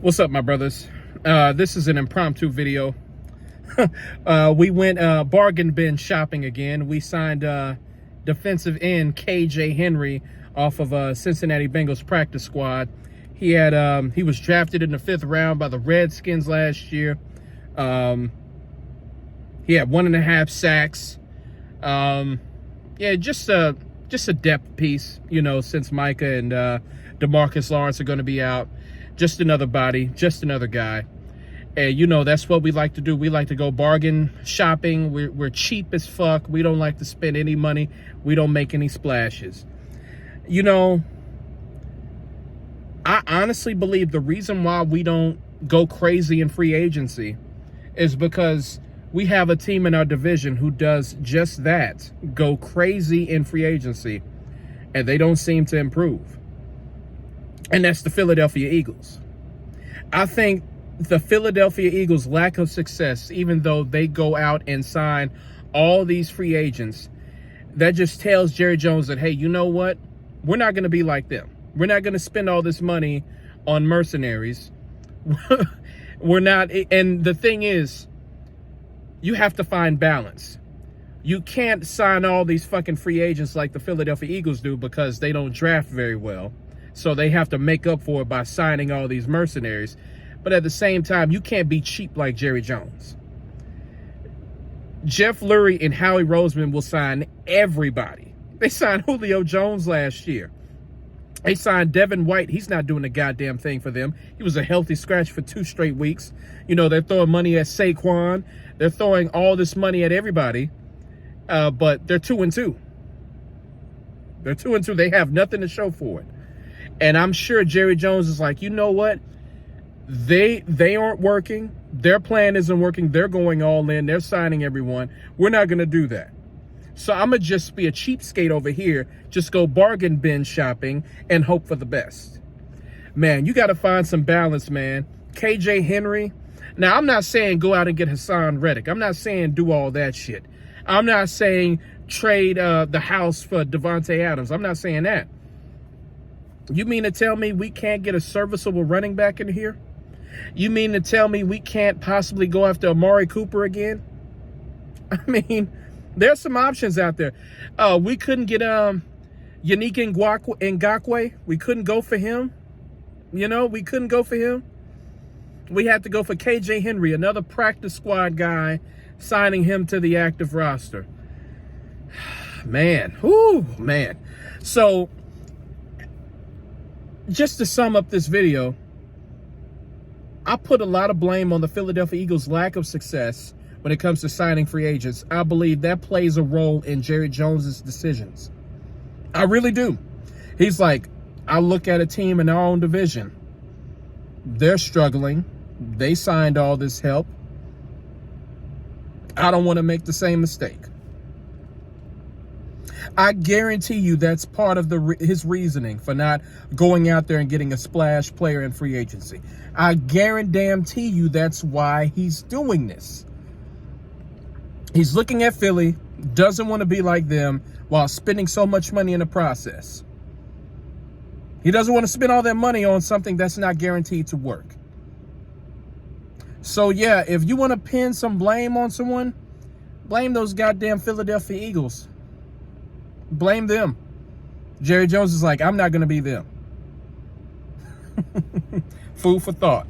What's up, my brothers? This is an impromptu video. We went bargain bin shopping again. We signed defensive end KJ Henry off of Cincinnati Bengals practice squad. He was drafted in the 5th round by the Redskins last year. He had 1.5 sacks. Just a depth piece, since Micah and DeMarcus Lawrence are going to be out. Just another body, just another guy. And, that's what we like to do. We like to go bargain shopping. We're cheap as fuck. We don't like to spend any money. We don't make any splashes. I honestly believe the reason why we don't go crazy in free agency is because we have a team in our division who does just that, go crazy in free agency, and they don't seem to improve. And that's the Philadelphia Eagles. I think the Philadelphia Eagles' lack of success, even though they go out and sign all these free agents, that just tells Jerry Jones that, hey, you know what? We're not going to be like them. We're not going to spend all this money on mercenaries. We're not. And the thing is, you have to find balance. You can't sign all these fucking free agents like the Philadelphia Eagles do because they don't draft very well. So they have to make up for it by signing all these mercenaries. But at the same time, you can't be cheap like Jerry Jones. Jeff Lurie and Howie Roseman will sign everybody. They signed Julio Jones last year. They signed Devin White. He's not doing a goddamn thing for them. He was a healthy scratch for 2 straight weeks. They're throwing money at Saquon. They're throwing all this money at everybody. But they're 2-2. They're 2-2. They have nothing to show for it. And I'm sure Jerry Jones is like, you know what? They aren't working. Their plan isn't working. They're going all in. They're signing everyone. We're not going to do that. So I'm going to just be a cheapskate over here. Just go bargain bin shopping and hope for the best. Man, you got to find some balance, man. KJ Henry. Now, I'm not saying go out and get Hassan Reddick. I'm not saying do all that shit. I'm not saying trade the house for Devontae Adams. I'm not saying that. You mean to tell me we can't get a serviceable running back in here? You mean to tell me we can't possibly go after Amari Cooper again? I mean, there's some options out there. We couldn't get Yannick Ngakoue. We couldn't go for him. We couldn't go for him. We had to go for KJ Henry, another practice squad guy, signing him to the active roster. Man, whoo, man. So, just to sum up this video, I put a lot of blame on the Philadelphia Eagles' lack of success when it comes to signing free agents. I believe that plays a role in Jerry Jones's decisions. I really do. He's like, I look at a team in our own division. They're struggling. They signed all this help. I don't want to make the same mistake. I guarantee you that's part of his reasoning for not going out there and getting a splash player in free agency. I guarantee you that's why he's doing this. He's looking at Philly, doesn't want to be like them while spending so much money in the process. He doesn't want to spend all that money on something that's not guaranteed to work. So, yeah, if you want to pin some blame on someone, blame those goddamn Philadelphia Eagles. Blame them. Jerry Jones is like, I'm not going to be them. Food for thought.